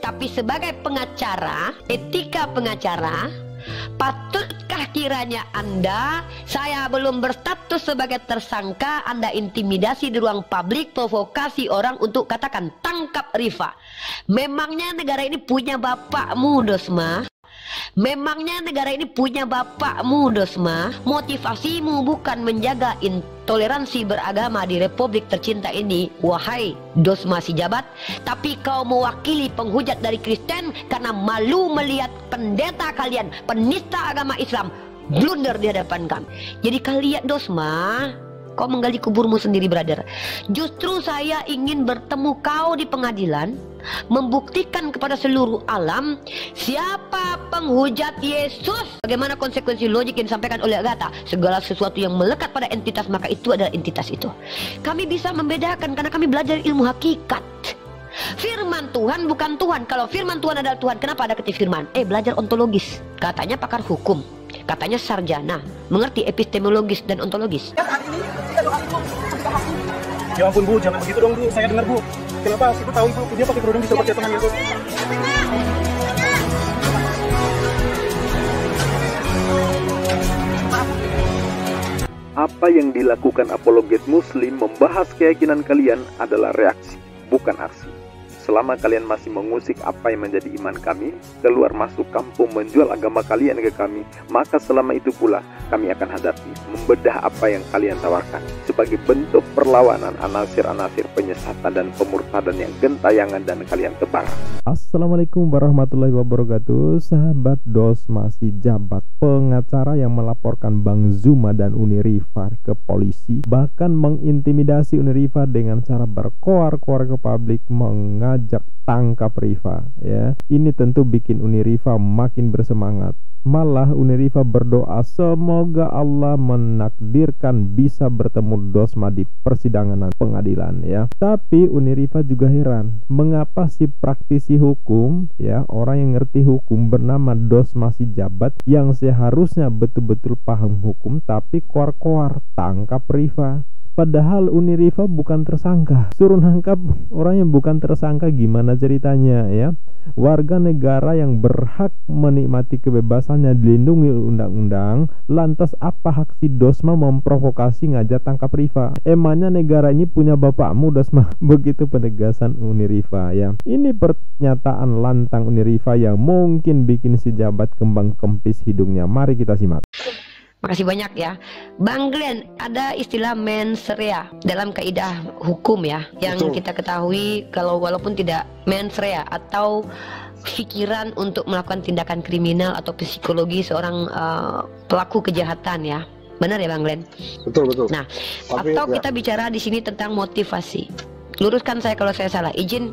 Tapi sebagai pengacara, etika pengacara, patutkah kiranya Anda, saya belum berstatus sebagai tersangka, Anda intimidasi di ruang publik, provokasi orang untuk katakan tangkap Rifa. Memangnya negara ini punya bapakmu, Dosma? Memangnya negara ini punya bapakmu, Dosma? Motivasimu bukan menjaga intoleransi beragama di Republik tercinta ini, wahai Dosma si jabat, tapi kau mewakili penghujat dari Kristen karena malu melihat pendeta kalian, penista agama Islam, blunder di hadapan kami. Jadi kalian, Dosma, kau menggali kuburmu sendiri, brother. Justru saya ingin bertemu kau di pengadilan, membuktikan kepada seluruh alam siapa penghujat Yesus. Bagaimana konsekuensi logik yang disampaikan oleh Agatha, segala sesuatu yang melekat pada entitas maka itu adalah entitas itu. Kami bisa membedakan karena kami belajar ilmu hakikat. Firman Tuhan bukan Tuhan. Kalau firman Tuhan adalah Tuhan, kenapa ada kata firman? Belajar ontologis. Katanya pakar hukum, katanya sarjana, mengerti epistemologis dan ontologis. Ya ampun Bu, jangan begitu dong Bu, saya dengar Bu. Kenapa aku tahu Bu, dia pakai kerudung di seperti tangan itu. Apa yang dilakukan apologet muslim membahas keyakinan kalian adalah reaksi, bukan aksi. Selama kalian masih mengusik apa yang menjadi iman kami, keluar masuk kampung menjual agama kalian ke kami, maka selama itu pula kami akan hadapi, membedah apa yang kalian tawarkan sebagai bentuk perlawanan anasir-anasir penyesatan dan pemurtadan yang gentayangan dan kalian tebar. Assalamualaikum warahmatullahi wabarakatuh. Sahabat Dosma si jabat, pengacara yang melaporkan Bang Zuma dan Uni Rifa ke polisi, bahkan mengintimidasi Uni Rifa dengan cara berkoar-koar ke publik, mengajak tangkap Rifa, ya. Ini tentu bikin Uni Rifa makin bersemangat. Malah Uni Rifa berdoa semoga Allah menakdirkan bisa bertemu Dosma di persidangan pengadilan, ya. Tapi Uni Rifa juga heran, mengapa si praktisi hukum, ya, orang yang ngerti hukum bernama Dosma si jabat yang seharusnya betul-betul paham hukum tapi koar-koar tangkap Rifa. Padahal Uni Rifa bukan tersangka. Suruh nangkap orang yang bukan tersangka, gimana ceritanya, ya? Warga negara yang berhak menikmati kebebasannya dilindungi undang-undang, lantas apa hak si Dosma memprovokasi ngajak tangkap Rifa? Emangnya negara ini punya bapakmu, Dosma? Begitu penegasan Uni Rifa, ya. Ini pernyataan lantang Uni Rifa yang mungkin bikin si jabat kembang kempis hidungnya. Mari kita simak. Makasih banyak ya Bang Glenn. Ada istilah mens rea dalam kaidah hukum, ya, yang kita ketahui kalau walaupun tidak mens rea atau pikiran untuk melakukan tindakan kriminal atau psikologi seorang pelaku kejahatan, ya. Benar ya Bang Glenn? Betul. Nah, atau kita bicara di sini tentang motivasi. Luruskan saya kalau saya salah. Izin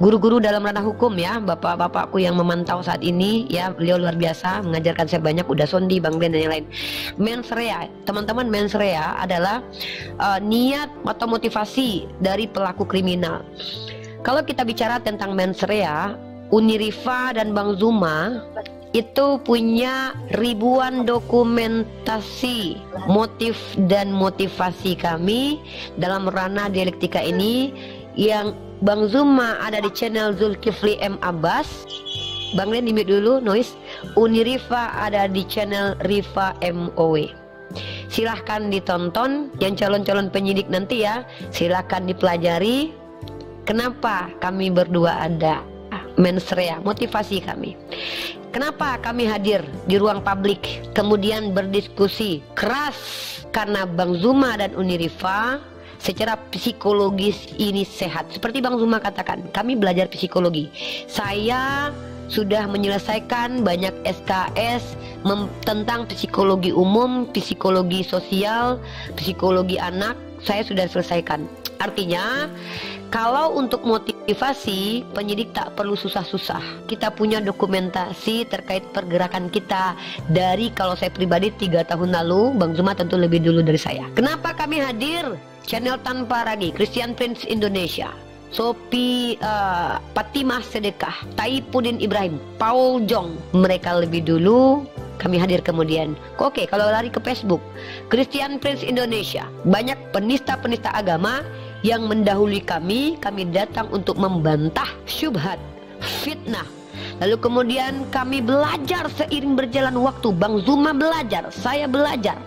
guru-guru dalam ranah hukum, ya, bapak-bapakku yang memantau saat ini, ya, beliau luar biasa mengajarkan saya banyak. Udah Sondi, Bang Ben dan yang lain. Mens rea, teman-teman, mens rea adalah niat atau motivasi dari pelaku kriminal. Kalau kita bicara tentang mens rea, Uni Rifa dan Bang Zuma itu punya ribuan dokumentasi motif dan motivasi kami dalam ranah dialektika ini. Yang Bang Zuma ada di channel Zulkifli M. Abbas. Bang Len dimute dulu noise. Uni Rifa ada di channel Rifa MOW. Silahkan ditonton. Yang calon-calon penyidik nanti, ya, silahkan dipelajari kenapa kami berdua ada mens rea, motivasi kami. Kenapa kami hadir di ruang publik kemudian berdiskusi keras? Karena Bang Zuma dan Uni Rifa secara psikologis ini sehat. Seperti Bang Zuma katakan, kami belajar psikologi. Saya sudah menyelesaikan banyak SKS tentang psikologi umum, psikologi sosial, psikologi anak. Saya sudah selesaikan. Artinya, kalau untuk motivasi, penyidik tak perlu susah-susah. Kita punya dokumentasi terkait pergerakan kita dari, kalau saya pribadi 3 tahun lalu, Bang Zuma tentu lebih dulu dari saya. Kenapa kami hadir? Channel Tanpa Ragi, Christian Prince Indonesia, Sophie Fatimah Sedekah, Taipudin Ibrahim, Paul Jong, mereka lebih dulu, kami hadir kemudian. Oke, kalau lari ke Facebook, Christian Prince Indonesia, banyak penista-penista agama yang mendahului kami datang untuk membantah syubhat, fitnah. Lalu kemudian kami belajar seiring berjalan waktu. Bang Zuma belajar, saya belajar.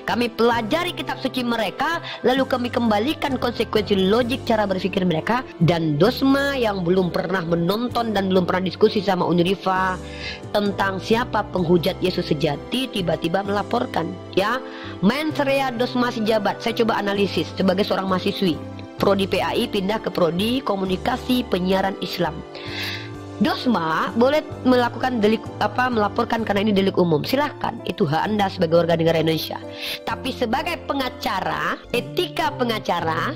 Kami pelajari kitab suci mereka, lalu kami kembalikan konsekuensi logik cara berpikir mereka. Dan Dosma yang belum pernah menonton dan belum pernah diskusi sama Unirifa tentang siapa penghujat Yesus sejati, tiba-tiba melaporkan, ya, mens rea Dosma si jabat. Saya coba analisis sebagai seorang mahasiswi Prodi PAI pindah ke Prodi Komunikasi Penyiaran Islam. Dosma boleh melakukan melaporkan karena ini delik umum. Silahkan, itu hak Anda sebagai warga negara Indonesia. Tapi sebagai pengacara, etika pengacara,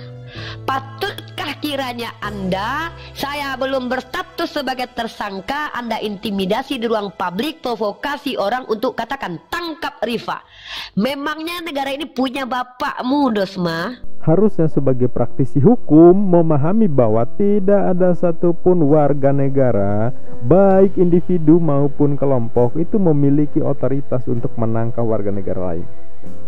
patutkah kiranya Anda, saya belum berstatus sebagai tersangka, Anda intimidasi di ruang publik, provokasi orang untuk katakan tangkap Rifa. Memangnya negara ini punya bapakmu, Dosma? Harusnya sebagai praktisi hukum memahami bahwa tidak ada satupun warga negara, baik individu maupun kelompok, itu memiliki otoritas untuk menangkap warga negara lain.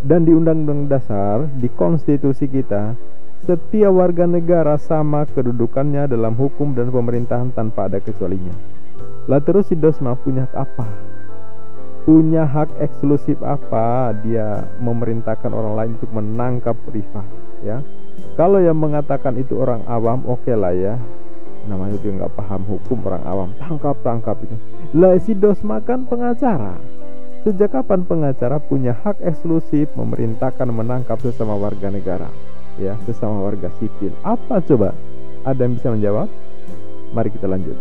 Dan di Undang-Undang Dasar, di konstitusi kita, setiap warga negara sama kedudukannya dalam hukum dan pemerintahan tanpa ada kecualinya. Lah terus si Dosma punya hak apa? Punya hak eksklusif apa dia memerintahkan orang lain untuk menangkap Rifa, ya? Kalau yang mengatakan itu orang awam, oke lah ya, namanya dia nggak paham hukum, orang awam, tangkap itu. Lah si Dosma kan pengacara. Sejak kapan pengacara punya hak eksklusif memerintahkan menangkap sesama warga negara, ya, sesama warga sipil? Apa coba? Ada yang bisa menjawab? Mari kita lanjut.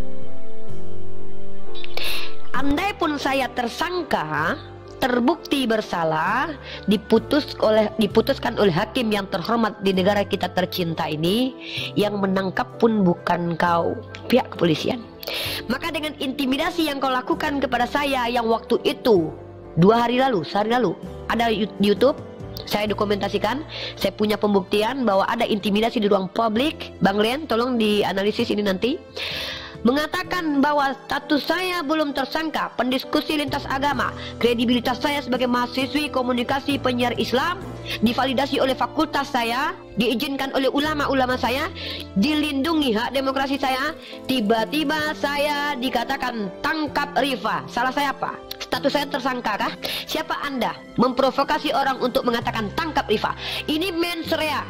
Andai pun saya tersangka, terbukti bersalah, diputuskan oleh hakim yang terhormat di negara kita tercinta ini, yang menangkap pun bukan kau, pihak kepolisian. Maka dengan intimidasi yang kau lakukan kepada saya yang waktu itu sehari lalu ada di YouTube, saya dokumentasikan, saya punya pembuktian bahwa ada intimidasi di ruang publik. Bang Lian, tolong dianalisis ini nanti. Mengatakan bahwa status saya belum tersangka, pendiskusi lintas agama, kredibilitas saya sebagai mahasiswi komunikasi penyiar Islam divalidasi oleh fakultas saya, diizinkan oleh ulama-ulama saya, dilindungi hak demokrasi saya. Tiba-tiba saya dikatakan tangkap Rifa. Salah saya apa? Status saya tersangka kah? Siapa Anda memprovokasi orang untuk mengatakan tangkap Rifa? Ini mens rea.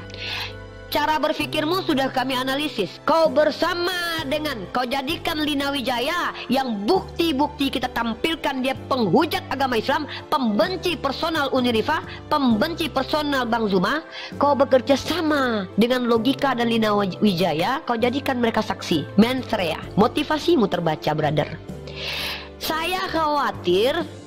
Cara berpikirmu sudah kami analisis. Kau bersama dengan, kau jadikan Lina Wijaya yang bukti-bukti kita tampilkan dia penghujat agama Islam, pembenci personal Unirifa, pembenci personal Bang Zuma. Kau bekerja sama dengan logika dan Lina Wijaya, kau jadikan mereka saksi. Mens rea. Motivasimu terbaca, brother.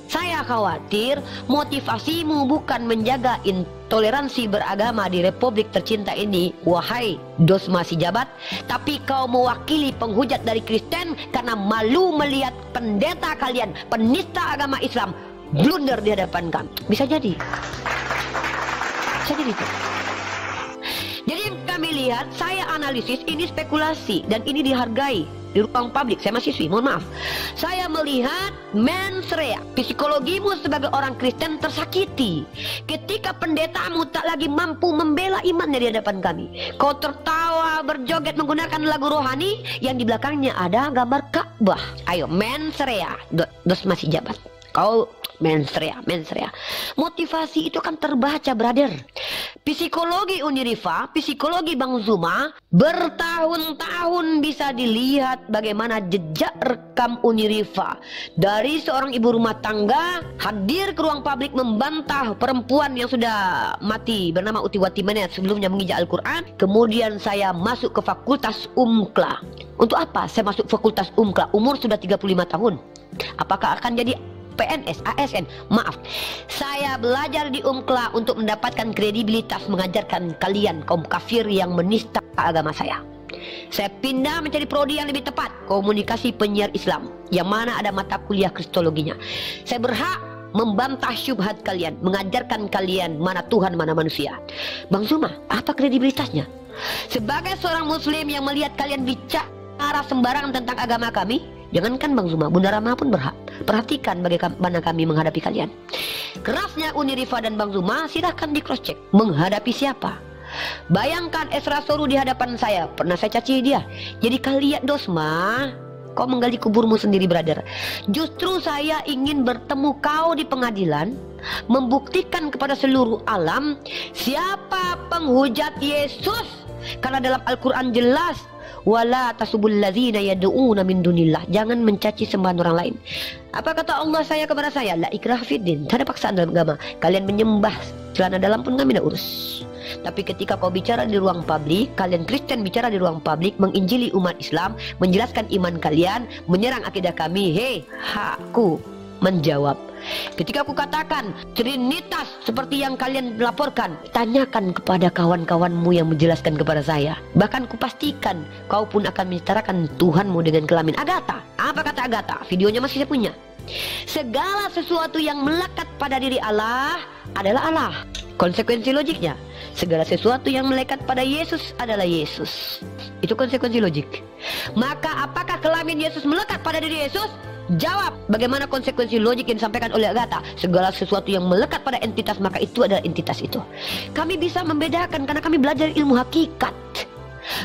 Saya khawatir motivasimu bukan menjaga intoleransi beragama di Republik tercinta ini, wahai Dosma si jabat, tapi kau mewakili penghujat dari Kristen karena malu melihat pendeta kalian, penista agama Islam, blunder di hadapan kami. Bisa jadi itu. Jadi kami lihat, saya analisis, ini spekulasi dan ini dihargai di ruang publik. Saya mahasiswi, mohon maaf. Saya melihat mens rea, psikologimu sebagai orang Kristen tersakiti ketika pendetamu tak lagi mampu membela imannya di hadapan kami. Kau tertawa berjoget menggunakan lagu rohani yang di belakangnya ada gambar Ka'bah. Ayo, mens rea, Dosma si jabat. Kau mens rea. Motivasi itu kan terbaca, brother. Psikologi Unirifa, psikologi Bang Zuma, bertahun-tahun bisa dilihat bagaimana jejak rekam Unirifa. Dari seorang ibu rumah tangga hadir ke ruang publik membantah perempuan yang sudah mati bernama Utiwati Manet sebelumnya menginjak Al-Quran. Kemudian saya masuk ke Fakultas Umkla. Untuk apa saya masuk Fakultas Umkla? Umur sudah 35 tahun. Apakah akan jadi PNS, ASN? Maaf, saya belajar di Umkla untuk mendapatkan kredibilitas mengajarkan kalian kaum kafir yang menista agama saya. Saya pindah mencari prodi yang lebih tepat, komunikasi penyiar Islam, yang mana ada mata kuliah kristologinya. Saya berhak membantah syubhat kalian, mengajarkan kalian mana Tuhan, mana manusia. Bang Zuma, apa kredibilitasnya? Sebagai seorang muslim yang melihat kalian bicara sembarangan tentang agama kami, jangankan Bang Zuma, Bunda Rama pun berhak. Perhatikan bagaimana kami menghadapi kalian. Kerasnya Unirifa dan Bang Zuma, silahkan di cross check. Menghadapi siapa? Bayangkan Esra Soru di hadapan saya, pernah saya caci dia. Jadi kalian Dosma, kau menggali kuburmu sendiri, brother. Justru saya ingin bertemu kau di pengadilan, membuktikan kepada seluruh alam siapa penghujat Yesus. Karena dalam Al-Quran jelas, wala tasubul ladzina yad'una min dunillah, jangan mencaci sembahan orang lain. Apa kata Allah saya kepada saya? La ikrah fiddin, tak ada paksaan dalam agama. Kalian menyembah celana dalam pun kami tidak urus. Tapi ketika kau bicara di ruang publik, kalian Kristen bicara di ruang publik, menginjili umat Islam, menjelaskan iman kalian, menyerang akidah kami, hei, hakku menjawab. Ketika aku katakan Trinitas seperti yang kalian laporkan, tanyakan kepada kawan-kawanmu yang menjelaskan kepada saya. Bahkan kupastikan kau pun akan menyetarakan Tuhanmu dengan kelamin. Agatha, apa kata Agatha? Videonya masih saya punya. Segala sesuatu yang melekat pada diri Allah adalah Allah. Konsekuensi logiknya, segala sesuatu yang melekat pada Yesus adalah Yesus. Itu konsekuensi logik. Maka apakah kelamin Yesus melekat pada diri Yesus? Jawab. Bagaimana konsekuensi logik yang disampaikan oleh Agatha? Segala sesuatu yang melekat pada entitas, maka itu adalah entitas itu. Kami bisa membedakan karena kami belajar ilmu hakikat.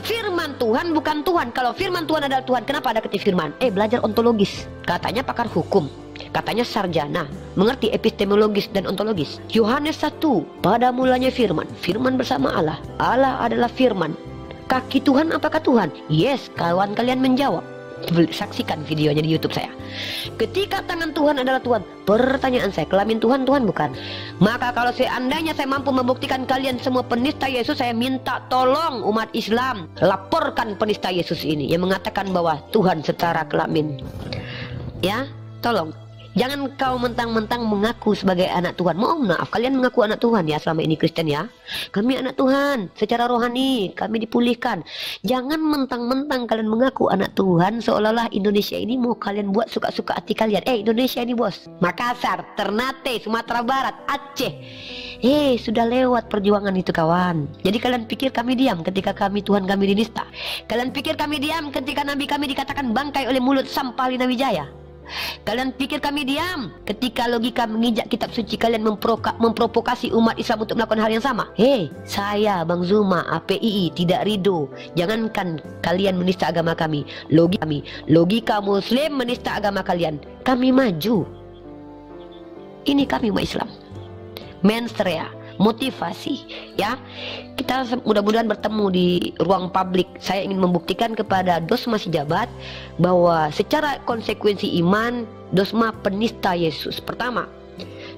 Firman Tuhan bukan Tuhan. Kalau firman Tuhan adalah Tuhan, kenapa ada kata firman? Belajar ontologis. Katanya pakar hukum, katanya sarjana, mengerti epistemologis dan ontologis. Yohanes 1, pada mulanya firman, firman bersama Allah, Allah adalah firman. Kaki Tuhan apakah Tuhan? Yes, kawan kalian menjawab. Saksikan videonya di YouTube saya. Ketika tangan Tuhan adalah Tuhan, pertanyaan saya, kelamin Tuhan, Tuhan bukan? Maka kalau seandainya saya mampu membuktikan kalian semua penista Yesus, saya minta tolong umat Islam laporkan penista Yesus ini yang mengatakan bahwa Tuhan secara kelamin. Ya, tolong. Jangan kau mentang-mentang mengaku sebagai anak Tuhan. Mohon maaf, kalian mengaku anak Tuhan ya selama ini Kristen ya. Kami anak Tuhan, secara rohani kami dipulihkan. Jangan mentang-mentang kalian mengaku anak Tuhan seolah-olah Indonesia ini mau kalian buat suka-suka hati kalian. Indonesia ini bos, Makassar, Ternate, Sumatera Barat, Aceh. Sudah lewat perjuangan itu kawan. Jadi kalian pikir kami diam ketika kami Tuhan kami dinista? Kalian pikir kami diam ketika Nabi kami dikatakan bangkai oleh mulut sampah Lina Wijaya? Kalian pikir kami diam ketika logika menginjak kitab suci kalian memprovokasi umat Islam untuk melakukan hal yang sama? Saya Bang Zuma APII tidak ridho. Jangankan kalian menista agama kami, logika Muslim menista agama kalian. Kami maju. Ini kami umat Islam. Mensrea, motivasi ya. Kita mudah-mudahan bertemu di ruang publik. Saya ingin membuktikan kepada Dosma si jabat bahwa secara konsekuensi iman, Dosma penista Yesus. Pertama,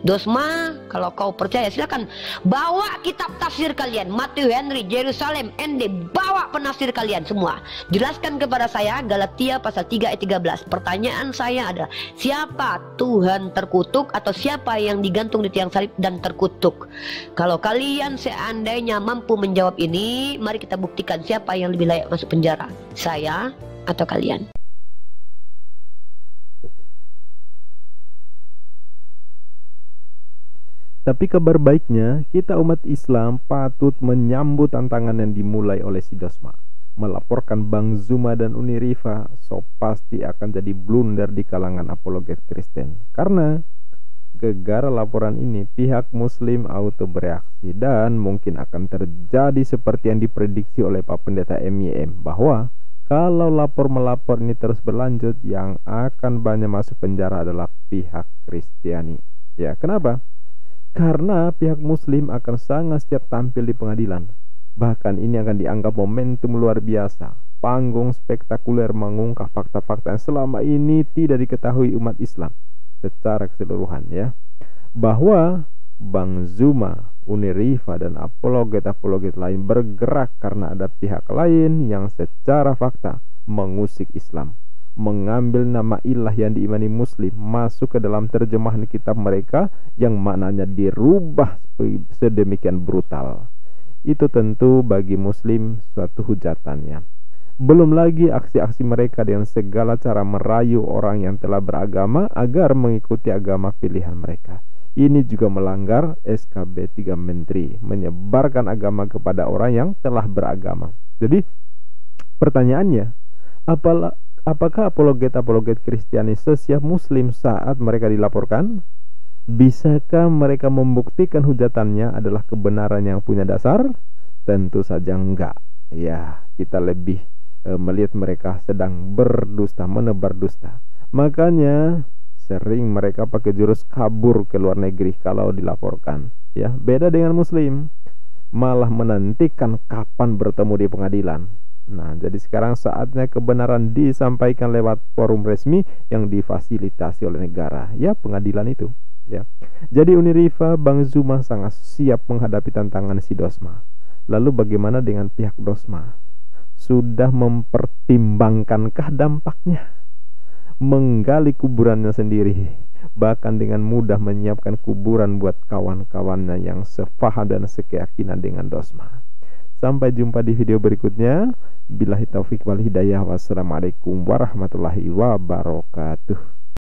Dosma, kalau kau percaya silakan bawa kitab tafsir kalian, Matthew Henry, Jerusalem, ND, bawa penafsir kalian semua. Jelaskan kepada saya Galatia pasal 3 ayat 13. Pertanyaan saya adalah, siapa Tuhan terkutuk atau siapa yang digantung di tiang salib dan terkutuk? Kalau kalian seandainya mampu menjawab ini, mari kita buktikan siapa yang lebih layak masuk penjara, saya atau kalian. Tapi kabar baiknya, kita umat Islam patut menyambut tantangan yang dimulai oleh si Dosma. Melaporkan Bang Zuma dan Uni Rifa, so pasti akan jadi blunder di kalangan apologet Kristen. Karena gegara laporan ini, pihak Muslim auto bereaksi dan mungkin akan terjadi seperti yang diprediksi oleh Pak Pendeta MYM, bahwa kalau lapor-melapor ini terus berlanjut, yang akan banyak masuk penjara adalah pihak Kristiani. Ya, kenapa? Karena pihak Muslim akan sangat siap tampil di pengadilan. Bahkan ini akan dianggap momentum luar biasa, panggung spektakuler mengungkap fakta-fakta yang selama ini tidak diketahui umat Islam secara keseluruhan ya. Bahwa Bang Zuma, Uni Rifa dan apologet-apologet lain bergerak karena ada pihak lain yang secara fakta mengusik Islam, mengambil nama ilah yang diimani Muslim masuk ke dalam terjemahan kitab mereka yang maknanya dirubah sedemikian brutal. Itu tentu bagi Muslim suatu hujatannya. Belum lagi aksi-aksi mereka dengan segala cara merayu orang yang telah beragama agar mengikuti agama pilihan mereka. Ini juga melanggar SKB 3 Menteri, menyebarkan agama kepada orang yang telah beragama. Jadi pertanyaannya, apakah apologet-apologet Kristiani sesiap Muslim saat mereka dilaporkan? Bisakah mereka membuktikan hujatannya adalah kebenaran yang punya dasar? Tentu saja enggak. Ya, kita lebih melihat mereka sedang berdusta, menebar dusta. Makanya sering mereka pakai jurus kabur ke luar negeri kalau dilaporkan. Ya, beda dengan Muslim, malah menantikan kapan bertemu di pengadilan. Nah, jadi sekarang saatnya kebenaran disampaikan lewat forum resmi yang difasilitasi oleh negara, ya pengadilan itu. Ya, jadi Uniriva, Bang Zuma sangat siap menghadapi tantangan si Dosma. Lalu bagaimana dengan pihak Dosma? Sudah mempertimbangkankah dampaknya? Menggali kuburannya sendiri, bahkan dengan mudah menyiapkan kuburan buat kawan-kawannya yang sefaham dan sekeyakinan dengan Dosma. Sampai jumpa di video berikutnya. Billahi taufik wal hidayah. Wassalamualaikum warahmatullahi wabarakatuh.